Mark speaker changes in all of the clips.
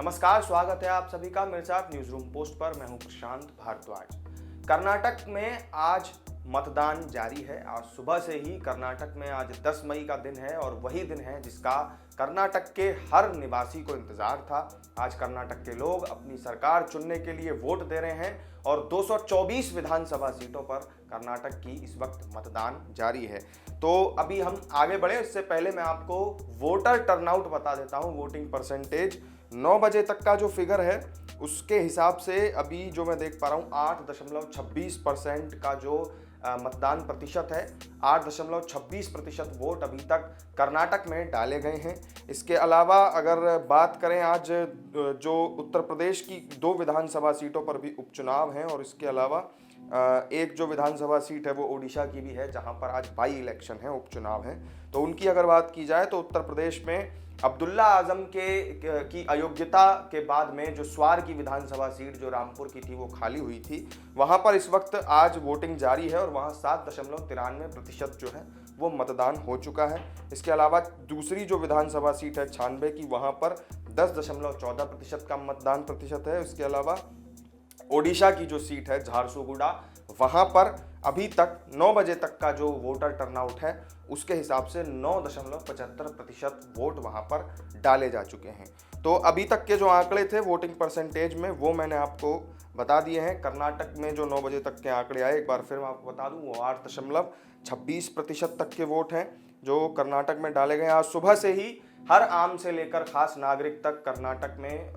Speaker 1: नमस्कार, स्वागत है आप सभी का मेरे साथ न्यूज रूम पोस्ट पर। मैं हूं प्रशांत भारद्वाज। कर्नाटक में आज मतदान जारी है। आज सुबह से ही कर्नाटक में आज 10 मई का दिन है और वही दिन है जिसका कर्नाटक के हर निवासी को इंतजार था। आज कर्नाटक के लोग अपनी सरकार चुनने के लिए वोट दे रहे हैं और 224 विधानसभा सीटों पर कर्नाटक की इस वक्त मतदान जारी है। तो अभी हम आगे बढ़े उससे पहले मैं आपको वोटर टर्नआउट बता देता हूं। वोटिंग परसेंटेज 9 बजे तक का जो फिगर है उसके हिसाब से अभी जो मैं देख पा रहा हूँ 8.26% का जो मतदान प्रतिशत है, 8.26% वोट अभी तक कर्नाटक में डाले गए हैं। इसके अलावा अगर बात करें आज जो उत्तर प्रदेश की 2 विधानसभा सीटों पर भी उपचुनाव हैं और इसके अलावा एक जो विधानसभा सीट है वो ओडिशा की भी है जहां पर आज बाई इलेक्शन है, उपचुनाव है। तो उनकी अगर बात की जाए तो उत्तर प्रदेश में अब्दुल्ला आजम की अयोग्यता के बाद में जो स्वार की विधानसभा सीट जो रामपुर की थी वो खाली हुई थी, वहां पर इस वक्त आज वोटिंग जारी है और वहां 7.93% जो है वो मतदान हो चुका है। इसके अलावा दूसरी जो विधानसभा सीट है 96 की, वहां पर 10.14% का मतदान प्रतिशत है। इसके अलावा ओडिशा की जो सीट है झारसुगुड़ा, वहां पर अभी तक 9 बजे तक का जो वोटर टर्नआउट है उसके हिसाब से 9.75% वोट वहां पर डाले जा चुके हैं। तो अभी तक के जो आंकड़े थे वोटिंग परसेंटेज में वो मैंने आपको बता दिए हैं। कर्नाटक में जो 9 बजे तक के आंकड़े आए एक बार फिर मैं आपको बता दूं, वो 8.26% तक के वोट हैं जो कर्नाटक में डाले गए। आज सुबह से ही हर आम से लेकर खास नागरिक तक कर्नाटक में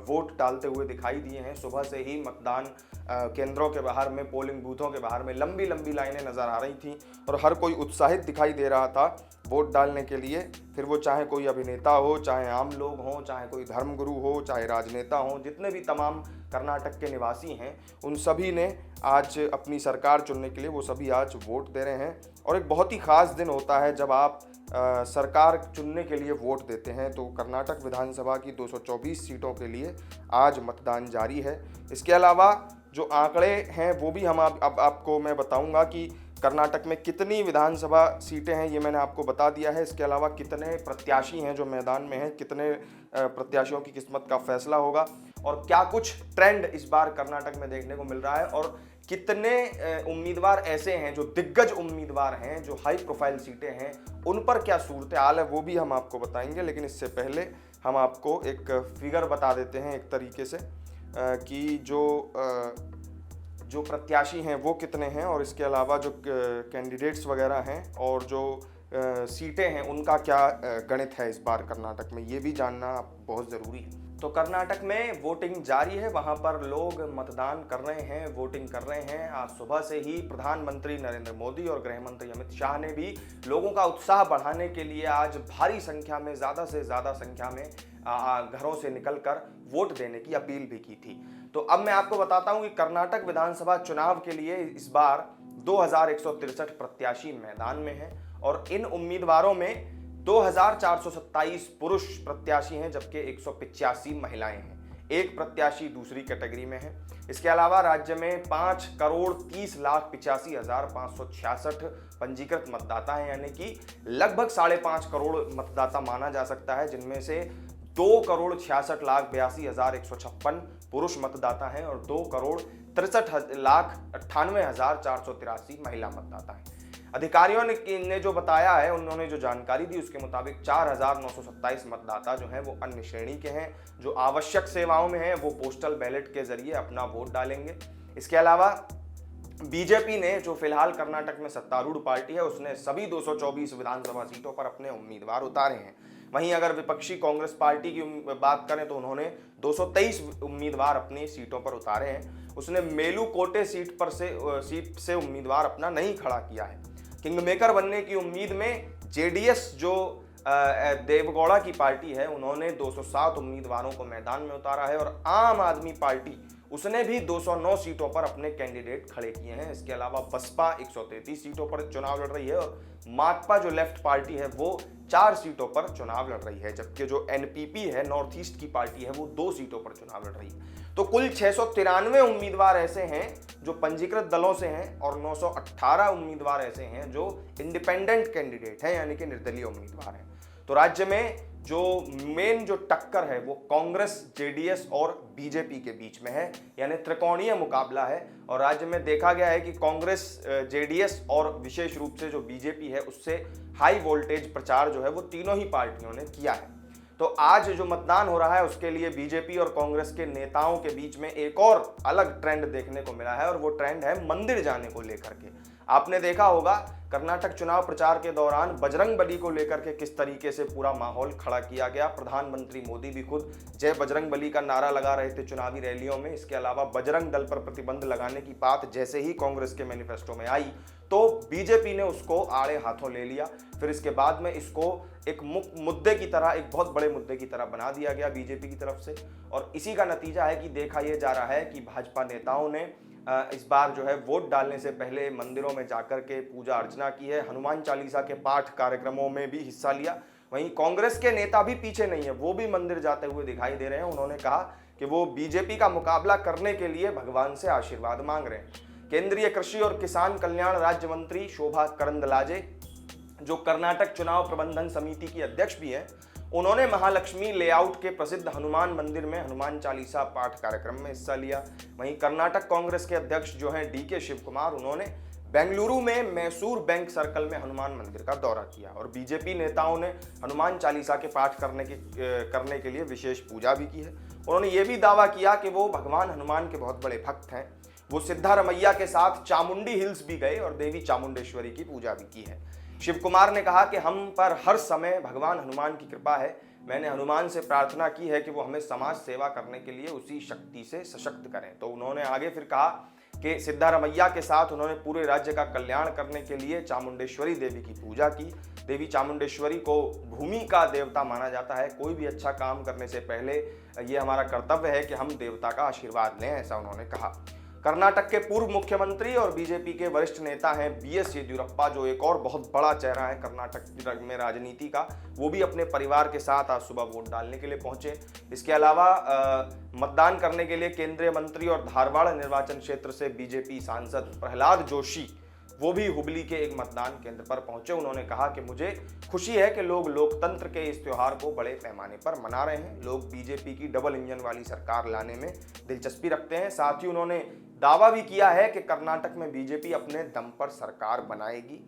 Speaker 1: वोट डालते हुए दिखाई दिए हैं। सुबह से ही मतदान केंद्रों के बाहर में, पोलिंग बूथों के बाहर में लंबी लंबी लाइनें नजर आ रही थीं और हर कोई उत्साहित दिखाई दे रहा था वोट डालने के लिए। फिर वो चाहे कोई अभिनेता हो, चाहे आम लोग हों, चाहे कोई धर्मगुरु हो, चाहे राजनेता हों, जितने भी तमाम कर्नाटक के निवासी हैं उन सभी ने आज अपनी सरकार चुनने के लिए वो सभी आज वोट दे रहे हैं। और एक बहुत ही खास दिन होता है जब आप सरकार चुनने के लिए वोट देते हैं। तो कर्नाटक विधानसभा की 224 सीटों के लिए आज मतदान जारी है। इसके अलावा जो आंकड़े हैं वो भी हम अब आपको मैं बताऊंगा कि कर्नाटक में कितनी विधानसभा सीटें हैं ये मैंने आपको बता दिया है। इसके अलावा कितने प्रत्याशी हैं जो मैदान में हैं, कितने प्रत्याशियों की किस्मत का फैसला होगा और क्या कुछ ट्रेंड इस बार कर्नाटक में देखने को मिल रहा है और कितने उम्मीदवार ऐसे हैं जो दिग्गज उम्मीदवार हैं, जो हाई प्रोफाइल सीटें हैं, उन पर क्या सूरत हाल है वो भी हम आपको बताएंगे। लेकिन इससे पहले हम आपको एक फिगर बता देते हैं एक तरीके से कि जो प्रत्याशी हैं वो कितने हैं और इसके अलावा जो कैंडिडेट्स वगैरह हैं और जो सीटें हैं उनका क्या गणित है इस बार कर्नाटक में, ये भी जानना बहुत ज़रूरी है। तो कर्नाटक में वोटिंग जारी है, वहां पर लोग मतदान कर रहे हैं, वोटिंग कर रहे हैं। आज सुबह से ही प्रधानमंत्री नरेंद्र मोदी और गृह मंत्री अमित शाह ने भी लोगों का उत्साह बढ़ाने के लिए आज भारी संख्या में, ज़्यादा से ज़्यादा संख्या में घरों से निकलकर वोट देने की अपील भी की थी। तो अब मैं आपको बताता हूं कि कर्नाटक विधानसभा चुनाव के लिए इस बार 2163 प्रत्याशी मैदान में हैं और इन उम्मीदवारों में 2427 पुरुष प्रत्याशी हैं जबकि 185 महिलाएं हैं। एक प्रत्याशी दूसरी कैटेगरी में है। इसके अलावा राज्य में 5,30,85,566 पंजीकृत मतदाता हैं, यानी कि लगभग 5.5 करोड़ मतदाता माना जा सकता है, जिनमें से 2,66,82,156 पुरुष मतदाता हैं और 2,63,98,483 महिला मतदाता हैं। अधिकारियों ने जो बताया है, उन्होंने जो जानकारी दी उसके मुताबिक 4,927 मतदाता जो हैं वो अन्य श्रेणी के हैं। जो आवश्यक सेवाओं में हैं वो पोस्टल बैलेट के जरिए अपना वोट डालेंगे। इसके अलावा बीजेपी ने, जो फिलहाल कर्नाटक में सत्तारूढ़ पार्टी है, उसने सभी 224 विधानसभा सीटों पर अपने उम्मीदवार उतारे हैं। वहीं अगर विपक्षी कांग्रेस पार्टी की बात करें तो उन्होंने 223 उम्मीदवार अपनी सीटों पर उतारे हैं। उसने मेलुकोटे सीट से उम्मीदवार अपना नहीं खड़ा किया है। किंगमेकर बनने की उम्मीद में जेडीएस जो देवगौड़ा की पार्टी है, उन्होंने 207 उम्मीदवारों को मैदान में उतारा है और आम आदमी पार्टी उसने भी 209 सीटों पर अपने कैंडिडेट खड़े किए हैं। इसके अलावा बसपा 133 सीटों पर चुनाव लड़ रही है और माकपा जो लेफ्ट पार्टी है वो 4 सीटों पर चुनाव लड़ रही है, जबकि जो एनपीपी है, नॉर्थ ईस्ट की पार्टी है, वो 2 सीटों पर चुनाव लड़ रही है। तो कुल 693 उम्मीदवार ऐसे हैं जो पंजीकृत दलों से हैं और 918 उम्मीदवार ऐसे हैं जो इंडिपेंडेंट कैंडिडेट हैं, यानी कि निर्दलीय उम्मीदवार हैं। तो राज्य में जो मेन जो टक्कर है वो कांग्रेस, जेडीएस और बीजेपी के बीच में है, यानी त्रिकोणीय मुकाबला है। और राज्य में देखा गया है कि कांग्रेस, जेडीएस और विशेष रूप से जो बीजेपी है उससे हाई वोल्टेज प्रचार जो है वो तीनों ही पार्टियों ने किया है। तो आज जो मतदान हो रहा है उसके लिए बीजेपी और कांग्रेस के नेताओं के बीच में एक और अलग ट्रेंड देखने को मिला है, और वो ट्रेंड है मंदिर जाने को लेकर के। आपने देखा होगा कर्नाटक चुनाव प्रचार के दौरान बजरंगबली को लेकर के किस तरीके से पूरा माहौल खड़ा किया गया। प्रधानमंत्री मोदी भी खुद जय बजरंगबली का नारा लगा रहे थे चुनावी रैलियों में। इसके अलावा बजरंग दल पर प्रतिबंध लगाने की बात जैसे ही कांग्रेस के मैनिफेस्टो में आई तो बीजेपी ने उसको आड़े हाथों ले लिया। फिर इसके बाद में इसको एक मुद्दे की तरह, एक बहुत बड़े मुद्दे की तरह बना दिया गया बीजेपी की तरफ से। और इसी का नतीजा है कि देखा यह जा रहा है कि भाजपा नेताओं ने इस बार जो है वोट डालने से पहले मंदिरों में जाकर के पूजा अर्चना की है, हनुमान चालीसा के पाठ कार्यक्रमों में भी हिस्सा लिया। वहीं कांग्रेस के नेता भी पीछे नहीं है, वो भी मंदिर जाते हुए दिखाई दे रहे हैं। उन्होंने कहा कि वो बीजेपी का मुकाबला करने के लिए भगवान से आशीर्वाद मांग रहे हैं। केंद्रीय कृषि और किसान कल्याण राज्य मंत्री शोभा करंदलाजे, जो कर्नाटक चुनाव प्रबंधन समिति की अध्यक्ष भी हैं, उन्होंने महालक्ष्मी लेआउट के प्रसिद्ध हनुमान मंदिर में हनुमान चालीसा पाठ कार्यक्रम में हिस्सा लिया। वहीं कर्नाटक कांग्रेस के अध्यक्ष जो हैं डीके शिव कुमार, उन्होंने बेंगलुरु में मैसूर बैंक सर्कल में हनुमान मंदिर का दौरा किया। और बीजेपी नेताओं ने हनुमान चालीसा के पाठ करने के लिए विशेष पूजा भी की है। उन्होंने ये भी दावा किया कि वो भगवान हनुमान के बहुत बड़े भक्त हैं। वो सिद्धारमैया के साथ चामुंडी हिल्स भी गए और देवी चामुंडेश्वरी की पूजा भी की है। शिव कुमार ने कहा कि हम पर हर समय भगवान हनुमान की कृपा है। मैंने हनुमान से प्रार्थना की है कि वो हमें समाज सेवा करने के लिए उसी शक्ति से सशक्त करें। तो उन्होंने आगे फिर कहा कि सिद्धारमैया के साथ उन्होंने पूरे राज्य का कल्याण करने के लिए चामुंडेश्वरी देवी की पूजा की। देवी चामुंडेश्वरी को भूमि का देवता माना जाता है। कोई भी अच्छा काम करने से पहले ये हमारा कर्तव्य है कि हम देवता का आशीर्वाद लें, ऐसा उन्होंने कहा। कर्नाटक के पूर्व मुख्यमंत्री और बीजेपी के वरिष्ठ नेता हैं बीएस येदियुरप्पा, जो एक और बहुत बड़ा चेहरा है कर्नाटक में राजनीति का, वो भी अपने परिवार के साथ आज सुबह वोट डालने के लिए पहुंचे। इसके अलावा मतदान करने के लिए केंद्रीय मंत्री और धारवाड़ निर्वाचन क्षेत्र से बीजेपी सांसद प्रहलाद जोशी, वो भी हुबली के एक मतदान केंद्र पर पहुंचे। उन्होंने कहा कि मुझे खुशी है कि लोग लोकतंत्र के इस त्योहार को बड़े पैमाने पर मना रहे हैं। लोग बीजेपी की डबल इंजन वाली सरकार लाने में दिलचस्पी रखते हैं। साथ ही उन्होंने दावा भी किया है कि कर्नाटक में बीजेपी अपने दम पर सरकार बनाएगी।